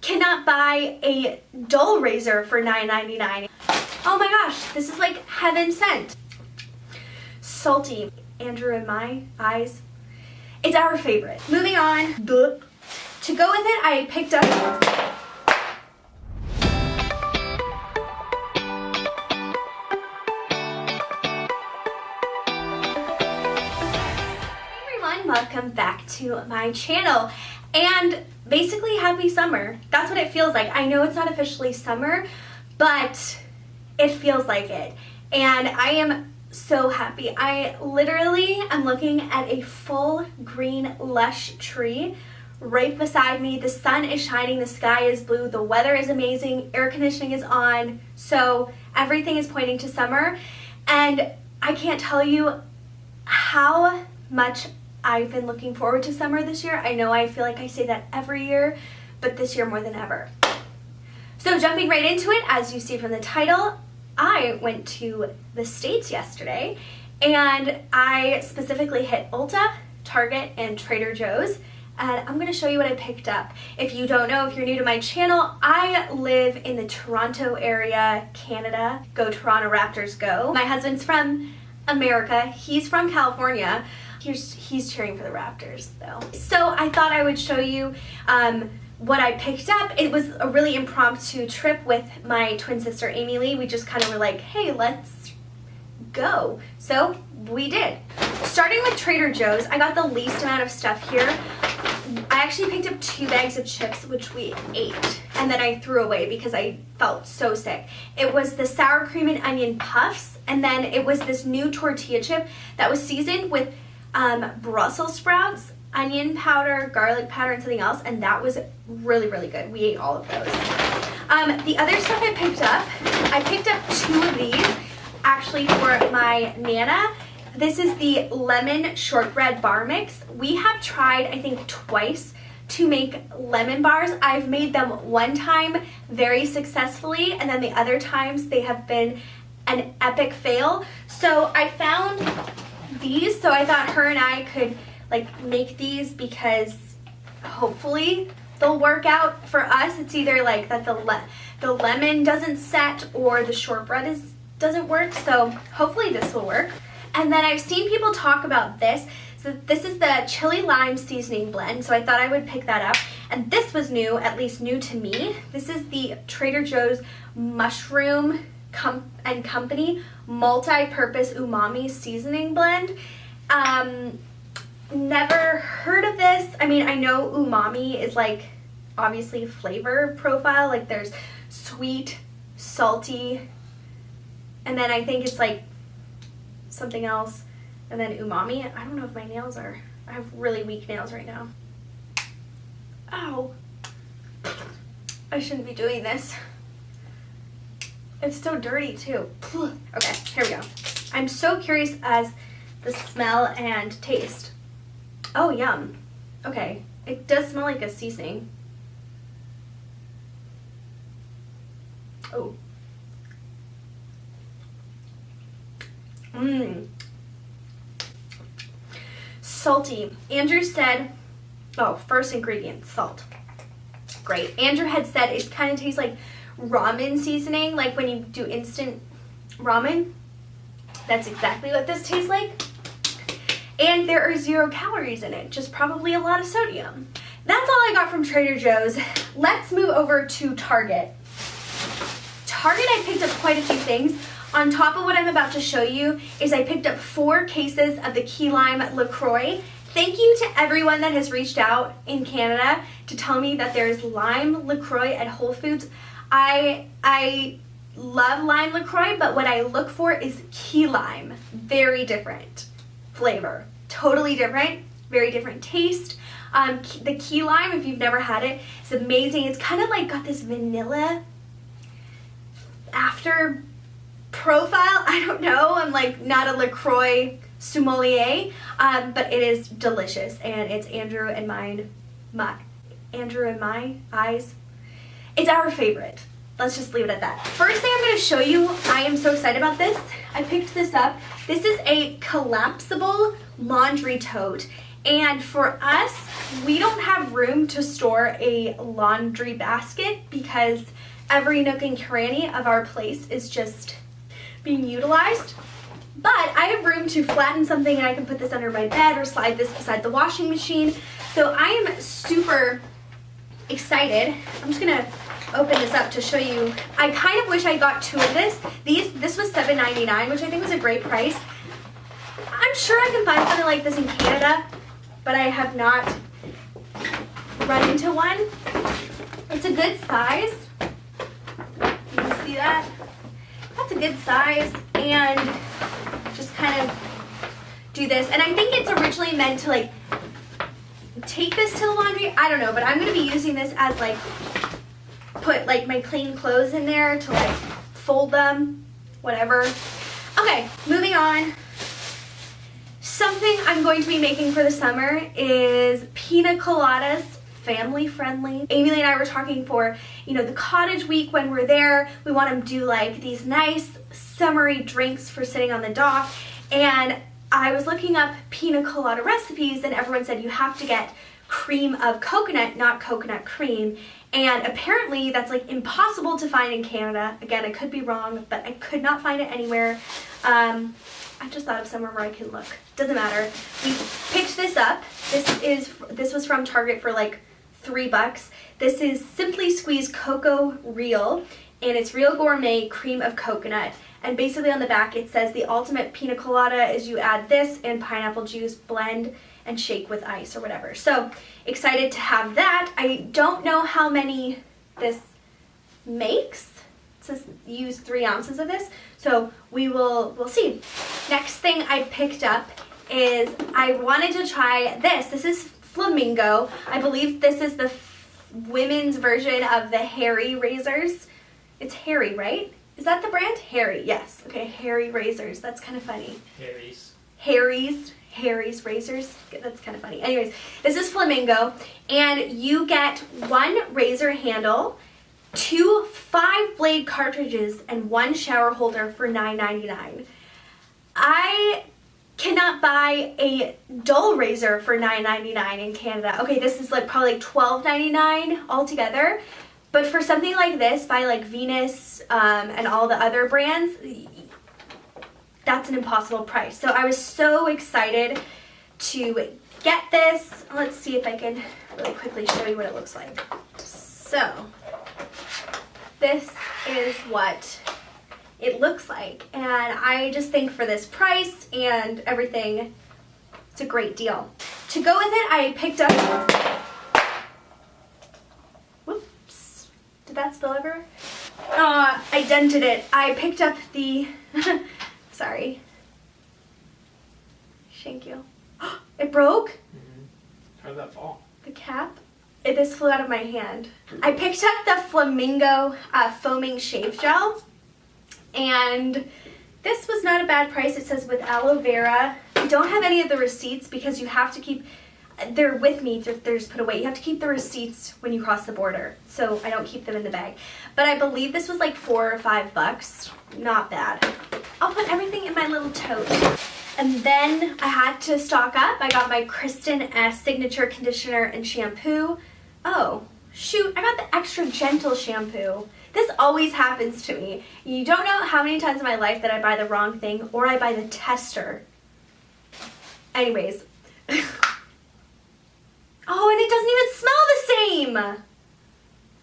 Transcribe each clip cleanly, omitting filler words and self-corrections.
cannot buy a dull razor for $9.99. Oh my gosh, this is like heaven sent. Salty. Andrew and my eyes. It's our favorite. Moving on. Bleh. To go with it, I picked up welcome back to my channel, and basically happy summer. That's what it feels like. I know it's not officially summer, but it feels like it, and I am so happy. I literally am looking at a full green lush tree right beside me. The sun is shining, the sky is blue, the weather is amazing, air conditioning is on, so everything is pointing to summer, and I can't tell you how much I've been looking forward to summer this year. I know I feel like I say that every year, but this year more than ever. So jumping right into it, as you see from the title, I went to the States yesterday, and I specifically hit Ulta, Target, and Trader Joe's, and I'm going to show you what I picked up. If you don't know, if you're new to my channel, I live in the Toronto area, Canada. Go Toronto Raptors, go. My husband's from America. He's from California. He's cheering for the Raptors though. So I thought I would show you what I picked up. It was a really impromptu trip with my twin sister Amy Lee. We just kind of were like, hey, let's go. So we did. Starting with Trader Joe's, I got the least amount of stuff here. I actually picked up 2 bags of chips, which we ate, and then I threw away because I felt so sick. It was the sour cream and onion puffs, and then it was this new tortilla chip that was seasoned with Brussels sprouts, onion powder, garlic powder, and something else, and that was really, really good. We ate all of those. The other stuff I picked up 2 of these, actually, for my Nana. This is the lemon shortbread bar mix. We have tried, I think, twice to make lemon bars. I've made them one time very successfully, and then the other times they have been an epic fail. So I found these, so I thought her and I could like make these because hopefully they'll work out for us. It's either like that the lemon doesn't set or the shortbread doesn't work, so hopefully this will work. And then I've seen people talk about this. So this is the chili lime seasoning blend, so I thought I would pick that up. And this was new, at least new to me. This is the Trader Joe's mushroom and Company multi-purpose umami seasoning blend. Never heard of this. I mean, I know umami is like obviously flavor profile, like there's sweet, salty, and then I think it's like something else, and then umami. I don't know if my nails are, I have really weak nails right now. Ow. I shouldn't be doing this. It's so dirty too. Okay, here we go. I'm so curious as the smell and taste. Oh, yum. Okay, it does smell like a seasoning. Oh. Mmm. Salty. Andrew said, oh, first ingredient, salt. Great. Andrew had said it kind of tastes like ramen seasoning, like when you do instant ramen. That's exactly what this tastes like. And there are 0 calories in it, just probably a lot of sodium. That's all I got from Trader Joe's. Let's move over to Target. Target, I picked up quite a few things. On top of what I'm about to show you is I picked up 4 cases of the key lime LaCroix. Thank you to everyone that has reached out in Canada to tell me that there's lime LaCroix at Whole Foods. I love lime LaCroix, but what I look for is key lime. Very different flavor. Totally different. Very different taste. The key lime, if you've never had it, is amazing. It's kind of like got this vanilla after profile. I don't know. I'm like not a LaCroix sommelier, but it is delicious, and it's Andrew and my eyes. It's our favorite. Let's just leave it at that. First thing I'm going to show you, I am so excited about this. I picked this up. This is a collapsible laundry tote, And for us, we don't have room to store a laundry basket because every nook and cranny of our place is just being utilized. But I have room to flatten something, and I can put this under my bed or slide this beside the washing machine. So I am super excited. I'm just gonna open this up to show you. I kind of wish I got 2 of this. This was $7.99, which I think was a great price. I'm sure I can find something like this in Canada, but I have not run into one. It's a good size. You can see that? That's a good size, and just kind of do this. And I think it's originally meant to like take this to the laundry. I don't know, but I'm gonna be using this as like put like my clean clothes in there to like fold them, whatever. Okay, moving on. Something I'm going to be making for the summer is pina coladas, family friendly. Amy and I were talking for, the cottage week when we're there. We want to do like these nice summery drinks for sitting on the dock. And I was looking up pina colada recipes, and everyone said you have to get cream of coconut, not coconut cream. And apparently that's like impossible to find in Canada. Again, I could be wrong, but I could not find it anywhere. I just thought of somewhere where I can look. Doesn't matter. We picked this up. This was from Target for like $3. This is Simply Squeezed Cocoa Real, and it's real gourmet cream of coconut. And basically on the back it says the ultimate pina colada is you add this and pineapple juice, blend and shake with ice or whatever. So excited to have that. I don't know how many this makes. It says use 3 ounces of this, so we'll see. Next thing I picked up is I wanted to try this. This is Flamingo. I believe this is the women's version of the Harry razors. It's Harry, right? Is that the brand? Harry, yes. Okay, Harry razors. That's kind of funny. Harry's razors. That's kind of funny. Anyways, this is Flamingo, and you get 1 razor handle, 2 5-blade cartridges, and 1 shower holder for $9.99. I cannot buy a dull razor for $9.99 in Canada. Okay, this is like probably $12.99 altogether. But for something like this by like Venus and all the other brands, that's an impossible price. So I was so excited to get this. Let's see if I can really quickly show you what it looks like. So this is what it looks like, and I just think for this price and everything, it's a great deal. To go with it, I picked up, whoops, did that spill over? I dented it. I picked up the, sorry, thank you. It broke? Mm-hmm. How did that fall? The cap? This flew out of my hand. I picked up the Flamingo foaming shave gel, and this was not a bad price. It says with aloe vera. I don't have any of the receipts because you have to keep, they're with me, they're just put away. You have to keep the receipts when you cross the border, so I don't keep them in the bag. But I believe this was like $4 or $5. Not bad. I'll put everything in my little tote. And then I had to stock up. I got my Kristen S signature conditioner and shampoo. Oh, shoot, I got the extra gentle shampoo. This always happens to me. You don't know how many times in my life that I buy the wrong thing or I buy the tester. Anyways. Oh, and it doesn't even smell the same.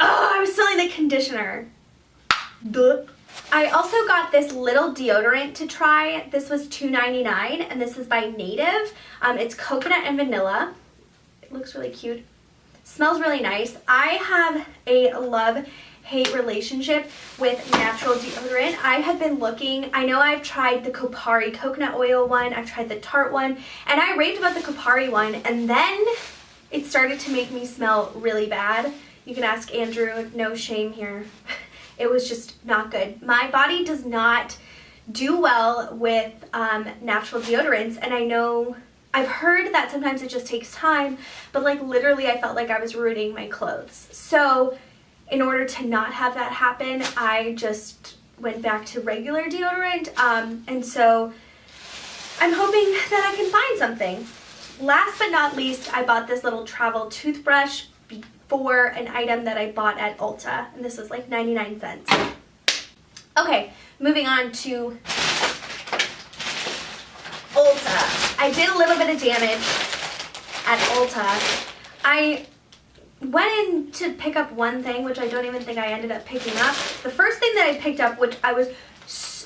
Oh, I was smelling the conditioner. Duh. I also got this little deodorant to try. This was $2.99, and this is by Native. It's coconut and vanilla. It looks really cute. Smells really nice. I have a love-hate relationship with natural deodorant. I have been looking. I know I've tried the Kopari coconut oil one. I've tried the Tarte one, and I raved about the Kopari one, and then it started to make me smell really bad. You can ask Andrew. No shame here. It was just not good. My body does not do well with natural deodorants, and I know I've heard that sometimes it just takes time, but like literally I felt like I was ruining my clothes. So in order to not have that happen, I just went back to regular deodorant, and so I'm hoping that I can find something. last but not least, I bought this little travel toothbrush for an item that I bought at Ulta, and this was like 99 cents. Okay, moving on to Ulta. I did a little bit of damage at Ulta. I went in to pick up one thing, which I don't even think I ended up picking up. The first thing that I picked up, which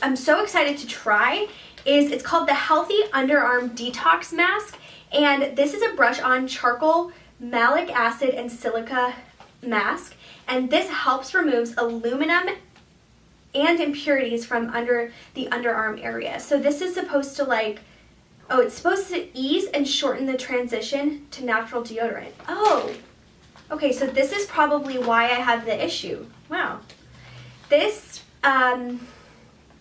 I'm so excited to try, is it's called the Healthy Underarm Detox Mask, and this is a brush-on charcoal, malic acid, and silica mask, and this helps remove aluminum and impurities from under the underarm area. So this is supposed to it's supposed to ease and shorten the transition to natural deodorant. Oh, okay, so this is probably why I have the issue. Wow. This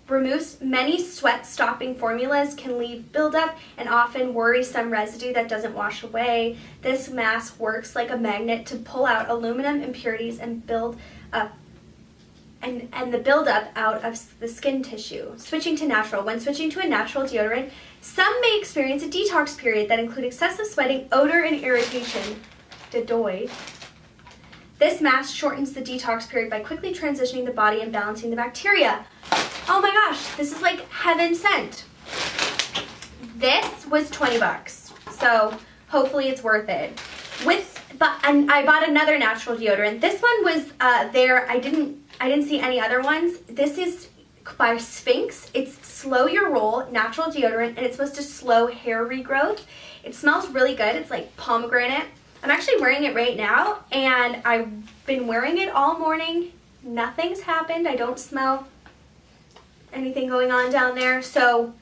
removes many sweat-stopping formulas, can leave buildup and often worrisome residue that doesn't wash away. This mask works like a magnet to pull out aluminum impurities and build up and the buildup out of the skin tissue. Switching to natural. When switching to a natural deodorant, some may experience a detox period that include excessive sweating, odor, and irritation. Dedoy. This mask shortens the detox period by quickly transitioning the body and balancing the bacteria. Oh my gosh, this is like heaven sent. This was 20 bucks, so hopefully it's worth it. And I bought another natural deodorant. This one was there. I didn't see any other ones. This is by Sphinx. It's Slow Your Roll natural deodorant, and it's supposed to slow hair regrowth. It smells really good. It's like pomegranate. I'm actually wearing it right now, and I've been wearing it all morning. Nothing's happened. I don't smell anything going on down there, so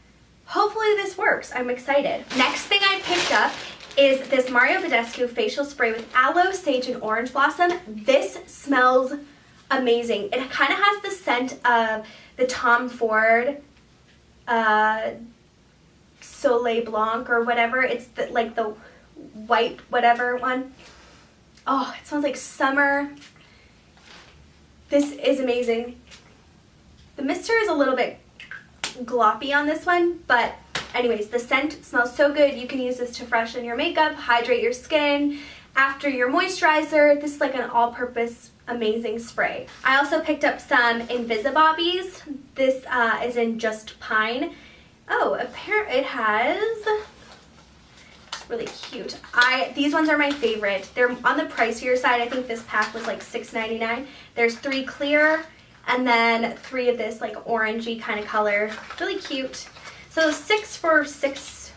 hopefully this works. I'm excited. Next thing I picked up is this Mario Badescu facial spray with aloe, sage, and orange blossom. This smells amazing. It kind of has the scent of the Tom Ford Soleil Blanc or whatever. It's like the white whatever one. Oh, it smells like summer. This is amazing. The mister is a little bit gloppy on this one, but anyways, the scent smells so good. You can use this to freshen your makeup, hydrate your skin after your moisturizer. This is like an all-purpose amazing spray. I also picked up some Invisibobbies. This is in Just Pine. Oh, apparently it has, it's really cute. These ones are my favorite. They're on the pricier side. I think this pack was like $6.99. There's 3 clear and then 3 of this like orangey kind of color. Really cute. So 6 for $6,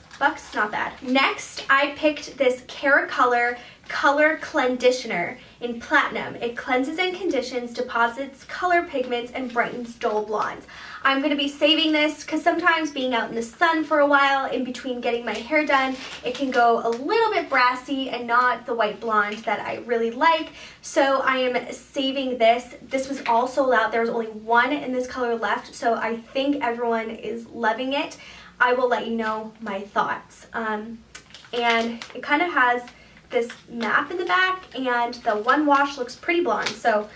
not bad. Next, I picked this Cara Color Clenditioner in Platinum. It cleanses and conditions, deposits color pigments, and brightens dull blondes. I'm going to be saving this because sometimes being out in the sun for a while in between getting my hair done, it can go a little bit brassy and not the white blonde that I really like. So I am saving this. This was all sold out. There was only one in this color left, so I think everyone is loving it. I will let you know my thoughts. And it kind of has this map in the back, and the one wash looks pretty blonde, so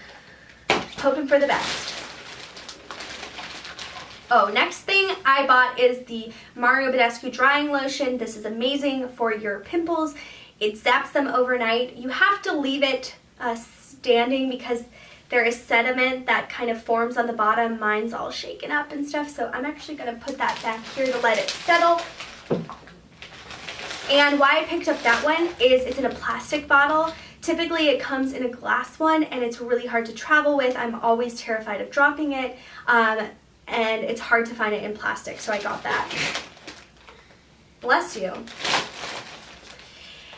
hoping for the best. Oh, next thing I bought is the Mario Badescu drying lotion. This is amazing for your pimples. It zaps them overnight. You have to leave it standing because there is sediment that kind of forms on the bottom. Mine's all shaken up and stuff, so I'm actually going to put that back here to let it settle. And why I picked up that one is it's in a plastic bottle. Typically it comes in a glass one, and it's really hard to travel with. I'm always terrified of dropping it, and it's hard to find it in plastic, so I got that. Bless you.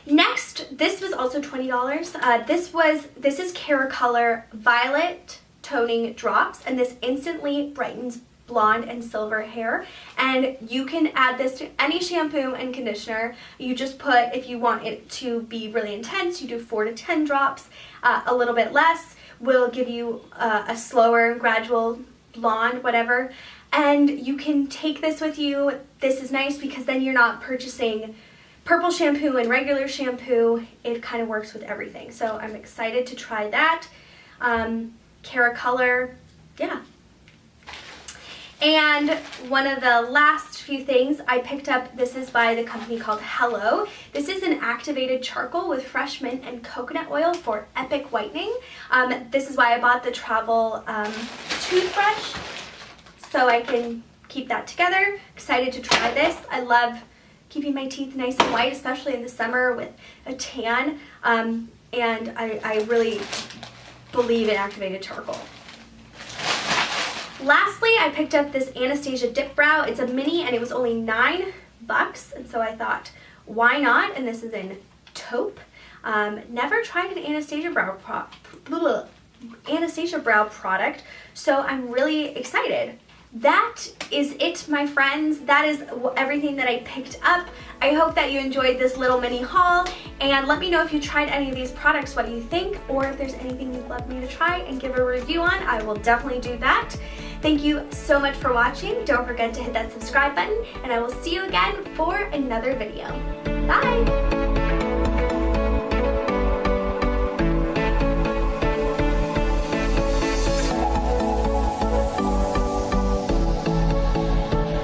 Next, this was also $20. This is Cara Color Violet Toning Drops, and this instantly brightens blonde and silver hair, and you can add this to any shampoo and conditioner. You just put, if you want it to be really intense, you do 4 to 10 drops. A little bit less will give you a slower, gradual blonde, whatever, and you can take this with you. This is nice because then you're not purchasing purple shampoo and regular shampoo. It kind of works with everything, so I'm excited to try that. Cara Color, yeah. And one of the last few things I picked up, this is by the company called Hello. This is an activated charcoal with fresh mint and coconut oil for epic whitening. This is why I bought the travel toothbrush, so I can keep that together. Excited to try this. I love keeping my teeth nice and white, especially in the summer with a tan. And I really believe in activated charcoal. Lastly, I picked up this Anastasia Dip Brow. It's a mini and it was only $9, and so I thought, why not? And this is in taupe. Never tried an Anastasia Brow product, so I'm really excited. That is it, my friends. That is everything that I picked up. I hope that you enjoyed this little mini haul, and let me know if you tried any of these products, what you think, or if there's anything you'd love me to try and give a review on. I will definitely do that. Thank you so much for watching. Don't forget to hit that subscribe button, and I will see you again for another video. Bye!